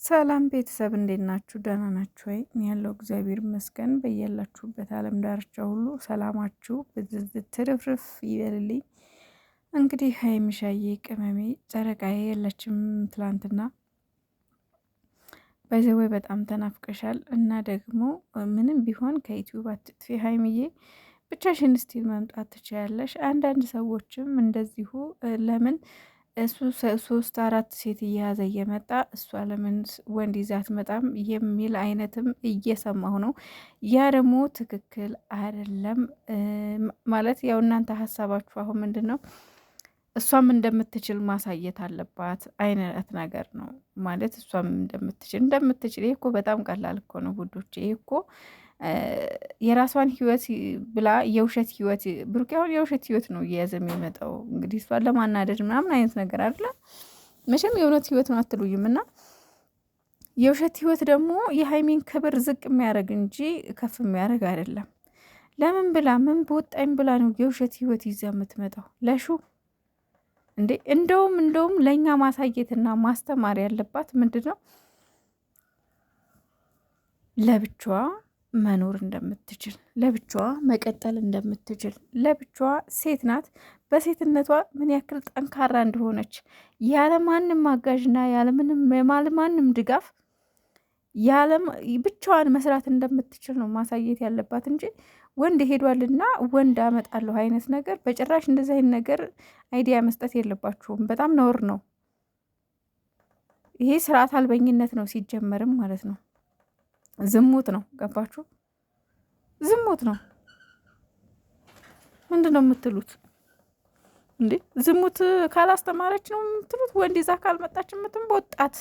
ሰላም ቤተሰብ እንዴት ናችሁ? ደህና ናችሁ ወይ? እኔ ያለው እግዚአብሔር ይመስገን። በያላችሁበት ዓለም ዳርቻ ሁሉ ሰላማችሁ ብዝዝት ትርፍርፍ ይበልልኝ። እንግዲህ ሀይሚሻዬ ቅመሜ ጨረቃዬ የለችም ትላንትና በዚህ በጣም ተናፍቀሻል እና ደግሞ ምንም ቢሆን ከዩቲዩብ አትጥፊ ሀይሚዬ፣ ብቻሽን ስቲል መምጣት ትችያለሽ። አንዳንድ ሰዎችም እንደዚሁ ለምን እሱ 3-4 ሴት እየያዘ እየመጣ እሷ ለምን ወንድ ይዛ አትመጣም የሚል አይነትም እየሰማሁ ነው። ያ ደግሞ ትክክል አይደለም። ማለት ያው እናንተ ሀሳባችሁ አሁን ምንድን ነው? እሷም እንደምትችል ማሳየት አለባት አይነት ነገር ነው ማለት እሷም እንደምትችል ይሄ እኮ በጣም ቀላል እኮ ነው ውዶች። ይሄ እኮ የራሷን ህይወት ብላ የውሸት ህይወት ብሩክ አሁን የውሸት ህይወት ነው እየያዘ የሚመጣው። እንግዲህ እሷን ለማናደድ ምናምን አይነት ነገር አለ። መቼም የእውነት ህይወት ነው አትሉኝም። እና የውሸት ህይወት ደግሞ የሀይሚን ክብር ዝቅ የሚያደርግ እንጂ ከፍ የሚያደርግ አይደለም። ለምን ብላ ምን በወጣኝ ብላ ነው የውሸት ህይወት ይዛ የምትመጣው? ለሹ እንዴ እንደውም ለእኛ ማሳየትና ማስተማር ያለባት ምንድን ነው? ለብቻዋ መኖር እንደምትችል፣ ለብቻዋ መቀጠል እንደምትችል፣ ለብቻዋ ሴት ናት። በሴትነቷ ምን ያክል ጠንካራ እንደሆነች ያለማንም አጋዥና ያለማንም ድጋፍ ብቻዋን መስራት እንደምትችል ነው ማሳየት ያለባት እንጂ ወንድ ሄዷልና ወንድ አመጣለሁ አይነት ነገር በጭራሽ እንደዚህ አይነት ነገር አይዲያ መስጠት የለባችሁም። በጣም ነውር ነው ይሄ። ስርዓት አልበኝነት ነው ሲጀመርም ማለት ነው። ዝሙት ነው። ገባችሁ? ዝሙት ነው። ምንድን ነው የምትሉት እንዴ? ዝሙት ካላስተማረች ነው የምትሉት? ወንድ ይዛ ካልመጣች የምትም በወጣት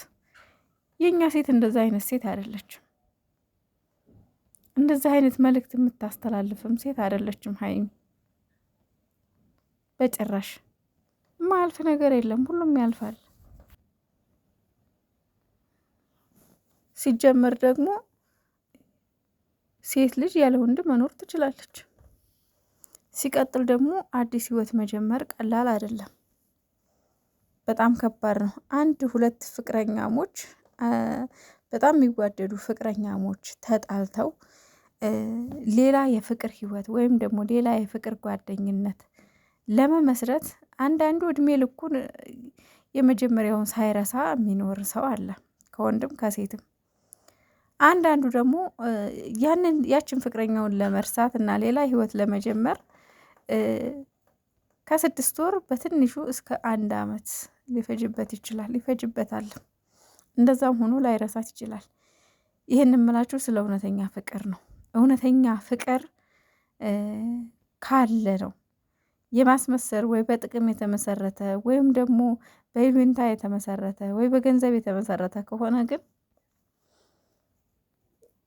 የእኛ ሴት እንደዛ አይነት ሴት አይደለችም። እንደዚህ አይነት መልእክት የምታስተላልፍም ሴት አይደለችም ሀይሚ። በጭራሽ ማያልፍ ነገር የለም፣ ሁሉም ያልፋል። ሲጀመር ደግሞ ሴት ልጅ ያለ ወንድ መኖር ትችላለች። ሲቀጥል ደግሞ አዲስ ህይወት መጀመር ቀላል አይደለም፣ በጣም ከባድ ነው። 1-2 ፍቅረኛሞች በጣም የሚዋደዱ ፍቅረኛሞች ተጣልተው ሌላ የፍቅር ህይወት ወይም ደግሞ ሌላ የፍቅር ጓደኝነት ለመመስረት አንዳንዱ እድሜ ልኩን የመጀመሪያውን ሳይረሳ የሚኖር ሰው አለ፣ ከወንድም ከሴትም። አንዳንዱ ደግሞ ያችን ፍቅረኛውን ለመርሳት እና ሌላ ህይወት ለመጀመር ከ6 ወር በትንሹ እስከ 1 አመት ሊፈጅበት ይችላል፣ ይፈጅበታል። እንደዛም ሆኖ ላይረሳት ይችላል። ይህን የምላችሁ ስለ እውነተኛ ፍቅር ነው። እውነተኛ ፍቅር ካለ ነው። የማስመሰር ወይ በጥቅም የተመሰረተ ወይም ደግሞ በይሉኝታ የተመሰረተ ወይ በገንዘብ የተመሰረተ ከሆነ ግን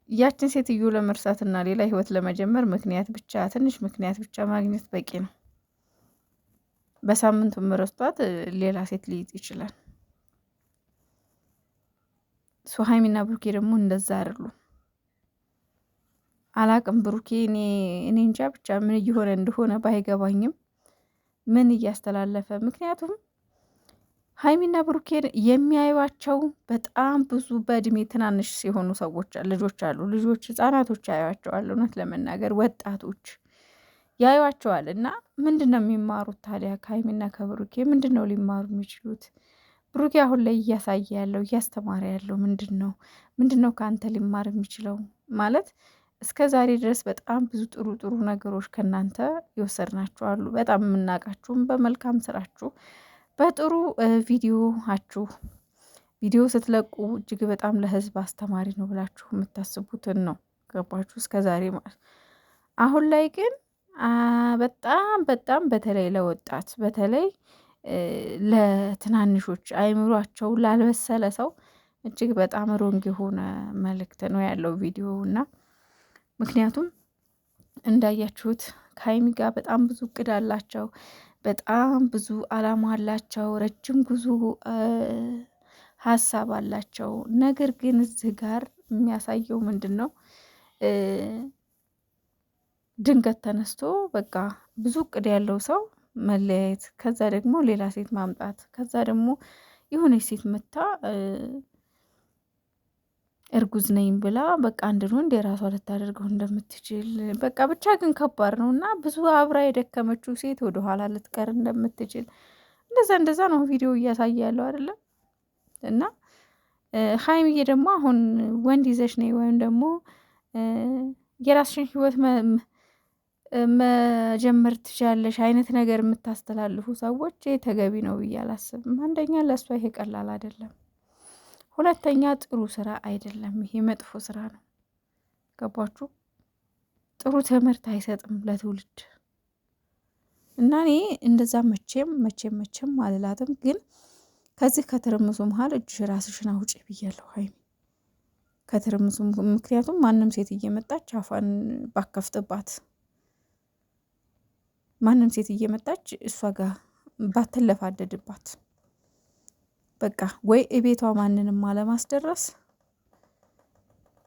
ያችን ሴትዮ ለመርሳትና ሌላ ህይወት ለመጀመር ምክንያት ብቻ ትንሽ ምክንያት ብቻ ማግኘት በቂ ነው። በሳምንቱ ረስቷት ሌላ ሴት ሊይዝ ይችላል። ሀይሚና ብሩኬ ደግሞ እንደዛ አይደሉም። አላቅም ብሩኬ እኔ እንጃ ብቻ ምን እየሆነ እንደሆነ ባይገባኝም ምን እያስተላለፈ፣ ምክንያቱም ሀይሚና ብሩኬን የሚያዩዋቸው በጣም ብዙ በእድሜ ትናንሽ ሲሆኑ ልጆች አሉ። ልጆች ህጻናቶች ያዩዋቸዋል። እውነት ለመናገር ወጣቶች ያዩዋቸዋል። እና ምንድን ነው የሚማሩት ታዲያ ከሀይሚና ከብሩኬ? ምንድን ነው ሊማሩ የሚችሉት? ብሩኬ አሁን ላይ እያሳየ ያለው እያስተማረ ያለው ምንድን ነው ከአንተ ሊማር የሚችለው? ማለት እስከ ዛሬ ድረስ በጣም ብዙ ጥሩ ጥሩ ነገሮች ከእናንተ የወሰድናችሁ አሉ። በጣም የምናውቃችሁም በመልካም ስራችሁ በጥሩ ቪዲዮ ስትለቁ እጅግ በጣም ለህዝብ አስተማሪ ነው ብላችሁ የምታስቡትን ነው። ገባችሁ? እስከ ዛሬ ማለት አሁን ላይ ግን በጣም በተለይ ለወጣት በተለይ ለትናንሾች አይምሯቸው ላልበሰለ ሰው እጅግ በጣም ሮንግ የሆነ መልእክት ነው ያለው ቪዲዮ እና ምክንያቱም እንዳያችሁት ከሀይሚ ጋር በጣም ብዙ እቅድ አላቸው። በጣም ብዙ አላማ አላቸው። ረጅም ጉዞ ሀሳብ አላቸው። ነገር ግን እዚህ ጋር የሚያሳየው ምንድን ነው? ድንገት ተነስቶ በቃ ብዙ እቅድ ያለው ሰው መለያየት፣ ከዛ ደግሞ ሌላ ሴት ማምጣት፣ ከዛ ደግሞ የሆነች ሴት መታ እርጉዝ ነኝ ብላ በቃ አንድ ወንድ የራሷ ልታደርገው እንደምትችል በቃ ብቻ ግን ከባድ ነው እና ብዙ አብራ የደከመችው ሴት ወደኋላ ልትቀር እንደምትችል እንደዛ ነው ቪዲዮ እያሳየ ያለው አይደለም። እና ሀይሚዬ ደግሞ አሁን ወንድ ይዘሽ ነይ ወይም ደግሞ የራስሽን ህይወት መጀመር ትችላለሽ አይነት ነገር የምታስተላልፉ ሰዎች ይሄ ተገቢ ነው ብዬ አላስብም። አንደኛ ለእሷ ይሄ ቀላል አይደለም፣ ሁለተኛ ጥሩ ስራ አይደለም፣ ይሄ መጥፎ ስራ ነው። ገባችሁ? ጥሩ ትምህርት አይሰጥም ለትውልድ እና እኔ እንደዛ መቼም አልላትም። ግን ከዚህ ከትርምሱ መሀል እጅሽ ራስሽን አውጪ ብያለሁ ሀይሚ ከትርምሱ። ምክንያቱም ማንም ሴት እየመጣች አፏን ባከፍትባት፣ ማንም ሴት እየመጣች እሷ ጋር ባትለፋደድባት፣ በቃ ወይ እቤቷ ማንንም አለማስደረስ፣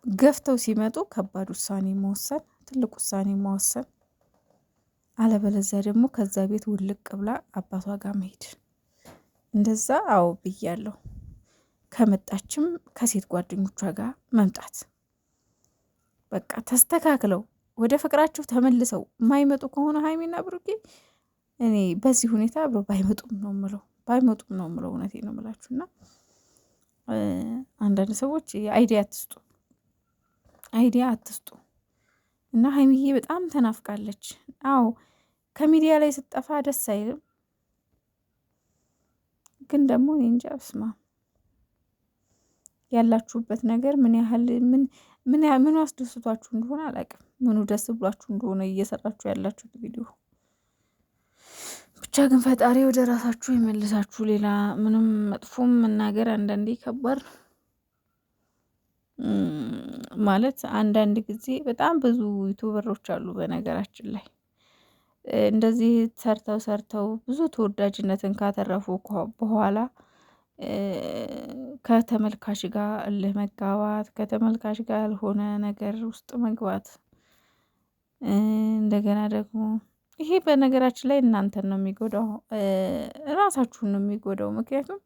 ገፍተው ሲመጡ ከባድ ውሳኔ መወሰን፣ ትልቅ ውሳኔ መወሰን፣ አለበለዚያ ደግሞ ከዛ ቤት ውልቅ ብላ አባቷ ጋር መሄድ። እንደዛ አዎ ብያለሁ። ከመጣችም ከሴት ጓደኞቿ ጋር መምጣት፣ በቃ ተስተካክለው ወደ ፍቅራቸው ተመልሰው የማይመጡ ከሆነ ሀይሚና ብሩኬ እኔ በዚህ ሁኔታ አብረው ባይመጡም ነው ምለው እውነቴን ነው የምላችሁ። እና አንዳንድ ሰዎች አይዲያ አትስጡ እና ሀይሚዬ በጣም ተናፍቃለች። አዎ ከሚዲያ ላይ ስጠፋ ደስ አይልም፣ ግን ደግሞ እኔ እንጃ ብስማ ያላችሁበት ነገር ምኑ አስደስቷችሁ እንደሆነ አላውቅም። ምኑ ደስ ብሏችሁ እንደሆነ እየሰራችሁ ያላችሁት ቪዲዮ ብቻ ግን ፈጣሪ ወደ ራሳችሁ ይመልሳችሁ። ሌላ ምንም መጥፎም መናገር አንዳንዴ ከባድ ነው ማለት። አንዳንድ ጊዜ በጣም ብዙ ዩቱበሮች አሉ በነገራችን ላይ እንደዚህ ሰርተው ብዙ ተወዳጅነትን ካተረፉ በኋላ ከተመልካች ጋር እልህ መጋባት፣ ከተመልካች ጋር ያልሆነ ነገር ውስጥ መግባት፣ እንደገና ደግሞ ይሄ በነገራችን ላይ እናንተን ነው የሚጎዳው፣ ራሳችሁን ነው የሚጎዳው። ምክንያቱም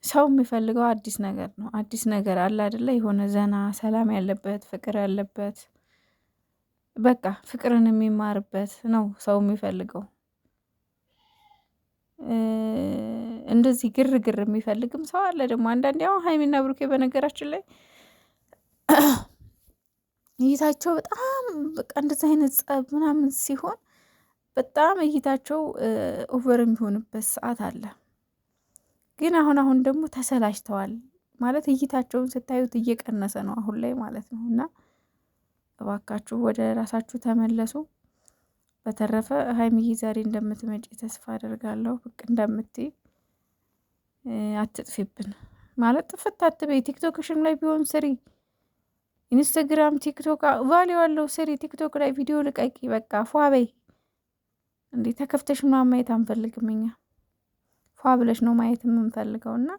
ሰው የሚፈልገው አዲስ ነገር ነው። አዲስ ነገር አለ አይደለ? የሆነ ዘና ሰላም ያለበት ፍቅር ያለበት በቃ ፍቅርን የሚማርበት ነው ሰው የሚፈልገው። እንደዚህ ግርግር የሚፈልግም ሰው አለ ደግሞ አንዳንዴ። አሁን ሀይሚና ብሩኬ በነገራችን ላይ እይታቸው በጣም በቃ እንደዚህ አይነት ጸብ ምናምን ሲሆን በጣም እይታቸው ኦቨር የሚሆንበት ሰዓት አለ። ግን አሁን ደግሞ ተሰላችተዋል ማለት እይታቸውን ስታዩት እየቀነሰ ነው አሁን ላይ ማለት ነው። እና እባካችሁ ወደ ራሳችሁ ተመለሱ። በተረፈ ሀይሚዬ ዛሬ እንደምትመጪ ተስፋ አደርጋለሁ። ብቅ እንደምትይ አትጥፊብን ማለት ጥፍት አትበይ። ቲክቶክሽም ላይ ቢሆን ስሪ፣ ኢንስታግራም፣ ቲክቶክ ቫሊዩ ያለው ስሪ። ቲክቶክ ላይ ቪዲዮ ልቀቂ። በቃ ፏ በይ እንዴ! ተከፍተሽ ምናምን ማየት አንፈልግም እኛ። ፏ ብለሽ ነው ማየት የምንፈልገው። እና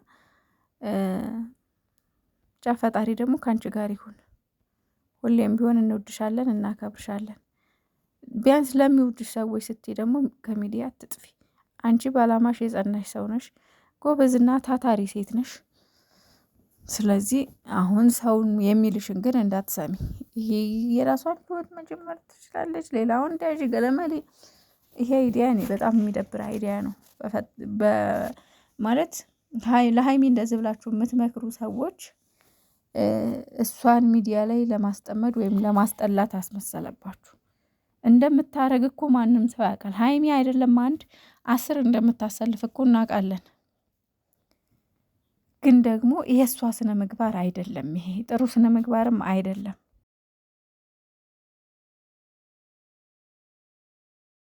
ጫ ፈጣሪ ደግሞ ከአንቺ ጋር ይሁን። ሁሌም ቢሆን እንወድሻለን፣ እናከብርሻለን። ቢያንስ ለሚወድሽ ሰዎች ስትይ ደግሞ ከሚዲያ አትጥፊ። አንቺ ባላማሽ የጸናሽ ሰው ነሽ፣ ጎበዝና ታታሪ ሴት ነሽ። ስለዚህ አሁን ሰውን የሚልሽን ግን እንዳትሰሚ። ይሄ የራሷን ህይወት መጀመር ትችላለች፣ ሌላውን እንዳያዥ ገለመሌ። ይሄ አይዲያ እኔ በጣም የሚደብር አይዲያ ነው ማለት። ለሀይሚ እንደዚህ ብላችሁ የምትመክሩ ሰዎች እሷን ሚዲያ ላይ ለማስጠመድ ወይም ለማስጠላት አስመሰለባችሁ። እንደምታረግ እኮ ማንም ሰው ያውቃል። ሀይሚ አይደለም 10 እንደምታሰልፍ እኮ እናውቃለን። ግን ደግሞ የእሷ ስነ ምግባር አይደለም፣ ይሄ ጥሩ ስነ ምግባርም አይደለም።